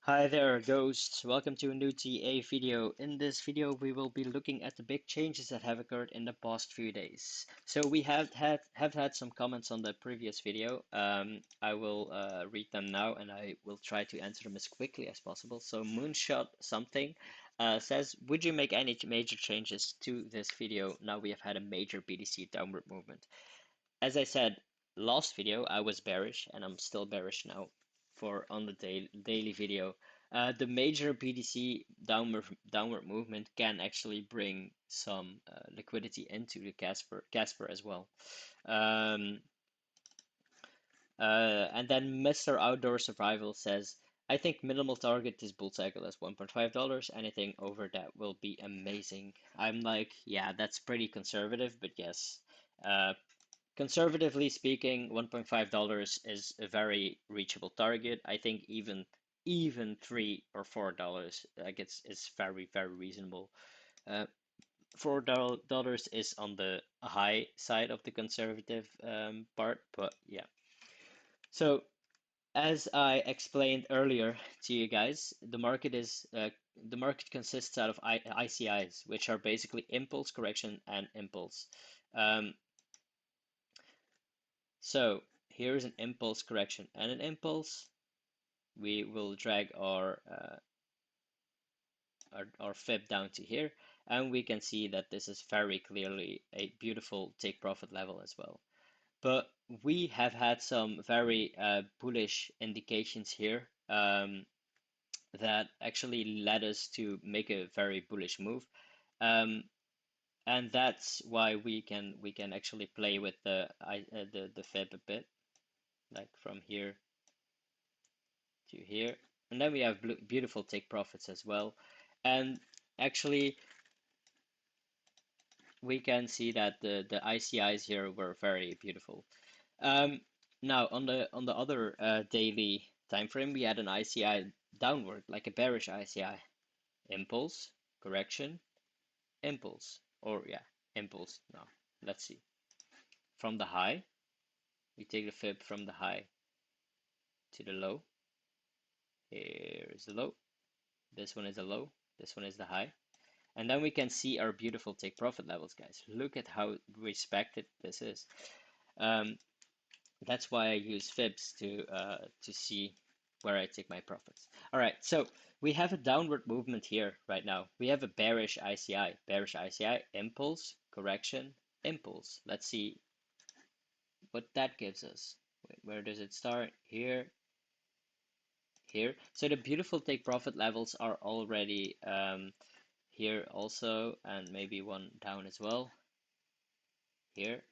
Hi there, ghosts. Welcome to a new TA video. In this video, we will be looking at the big changes that have occurred in the past few days. So we have had some comments on the previous video. I will read them now, and I will try to answer them as quickly as possible. So Moonshot something says, would you make any major changes to this video? Now we have had a major BTC downward movement. As I said last video, I was bearish, and I'm still bearish now for on the daily video. The major BTC downward movement can actually bring some liquidity into the Casper as well. Um, and then Mr. Outdoor Survival says, I think minimal target this bull cycle is $1.5. Anything over that will be amazing. I'm like, yeah, that's pretty conservative, but yes. Conservatively speaking, $1.5 is a very reachable target. I think even $3 or $4, like it's very reasonable. $4 is on the high side of the conservative part, but yeah. So as I explained earlier to you guys, the market consists out of ICIs, which are basically impulse, correction, and impulse. Um, So here's an impulse correction and an impulse. We will drag our fib down to here, and we can see that this is very clearly a beautiful take profit level as well. But we have had some very bullish indications here that actually led us to make a very bullish move. And that's why we can actually play with the fib a bit, like from here to here. And then we have beautiful take profits as well. And actually, we can see that the ICIs here were very beautiful. Now on the other daily time frame, we had an ICI downward, like a bearish ICI. Impulse, correction, impulse, or yeah, impulse. Now let's see. From the high, we take the fib from the high to the low. Here is the low. This one is the low. This one is the high. And then we can see our beautiful take profit levels, guys. Look at how respected this is. Um, that's why I use fibs to see where I take my profits. All right, so we have a downward movement here right now. We have a bearish ICI, impulse, correction, impulse. Let's see what that gives us. Wait, where does it start? Here, here. So the beautiful take profit levels are already here also, and maybe one down as well here.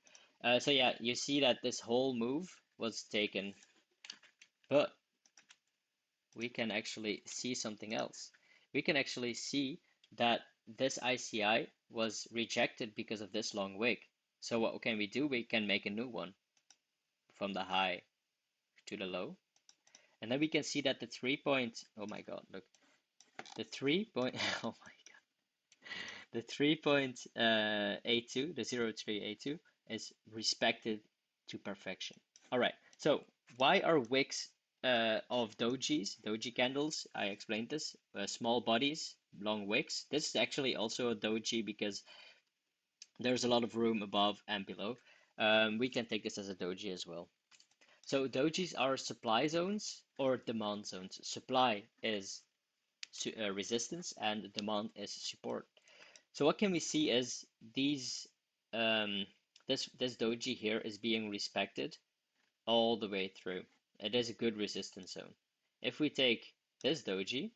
So yeah, you see that this whole move was taken, but we can actually see something else. We can actually see that this ICI was rejected because of this long wick. So what can we do? We can make a new one from the high to the low. And then we can see that the 3 point, oh my God, look, the 3 point, oh my God, the 3.82, the 0382 is respected to perfection. All right, so why are wicks of doji candles? I explained this, small bodies, long wicks. This is actually also a doji because there's a lot of room above and below. We can take this as a doji as well. So dojis are supply zones or demand zones. Supply is resistance and demand is support. So what can we see is um, this doji here is being respected all the way through. It is a good resistance zone. If we take this doji,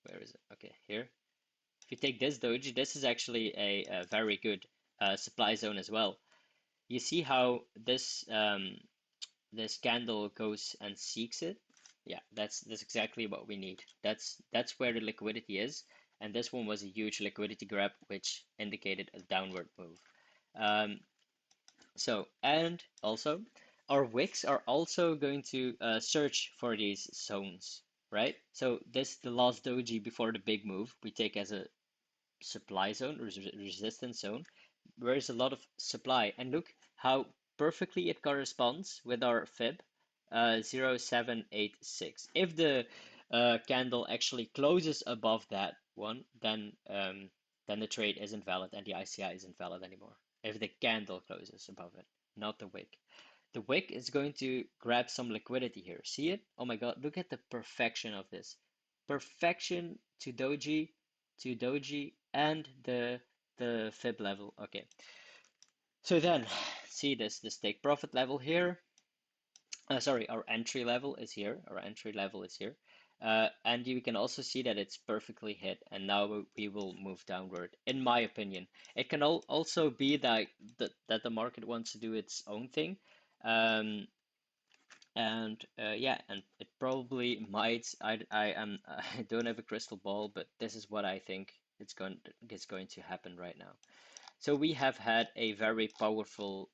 where is it? Okay, here. If you take this doji, this is actually a very good supply zone as well. You see how this candle goes and seeks it. Yeah, that's exactly what we need. That's where the liquidity is, and this one was a huge liquidity grab, which indicated a downward move. Um, so, and also, our wicks are also going to search for these zones, right? So this the last doji before the big move we take as a supply zone, resistance zone, where there's a lot of supply. And look how perfectly it corresponds with our fib. 0786. If the candle actually closes above that one, then the trade isn't valid and the ICI isn't valid anymore. If the candle closes above it, not the wick. The wick is going to grab some liquidity here. See it? Oh my God, look at the perfection of this. Perfection to doji, and the fib level. Okay. So then, see this take profit level here. Sorry, our entry level is here. Our entry level is here. And you can also see that it's perfectly hit, and now we will move downward, in my opinion. It can also be that the market wants to do its own thing. Um, and yeah, and it probably might. I am I don't have a crystal ball, but this is what I think it's going to happen right now. So we have had a very powerful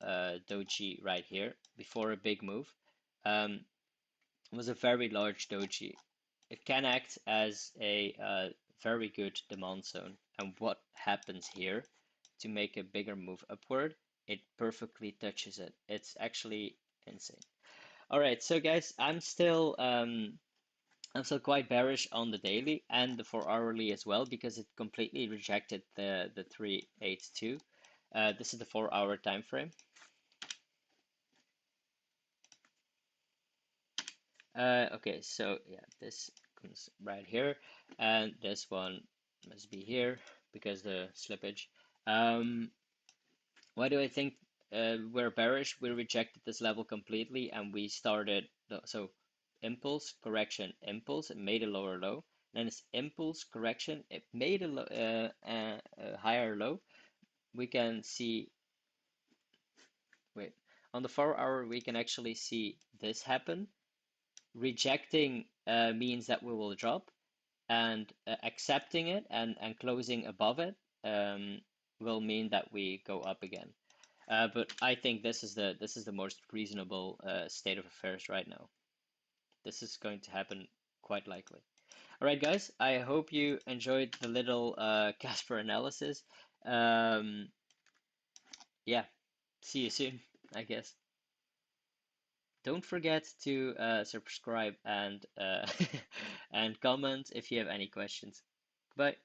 doji right here before a big move. It was a very large doji. It can act as a very good demand zone. And what happens here to make a bigger move upward? It perfectly touches it. It's actually insane. All right, so guys, I'm still quite bearish on the daily and the 4 hourly as well because it completely rejected the 382. This is the 4 hour time frame. Okay, so yeah, this comes right here, and this one must be here because the slippage. Um, why do I think we're bearish? We rejected this level completely, and we started so impulse correction, impulse. It made a lower low. Then it's impulse correction. It made a higher low. We can see. Wait, on the 4 hour, we can actually see this happen. Rejecting means that we will drop, and accepting it and closing above it will mean that we go up again. But I think this is the most reasonable state of affairs right now. This is going to happen quite likely. All right, guys, I hope you enjoyed the little Casper analysis. Um, yeah, see you soon, I guess. Don't forget to subscribe and and comment if you have any questions. Bye.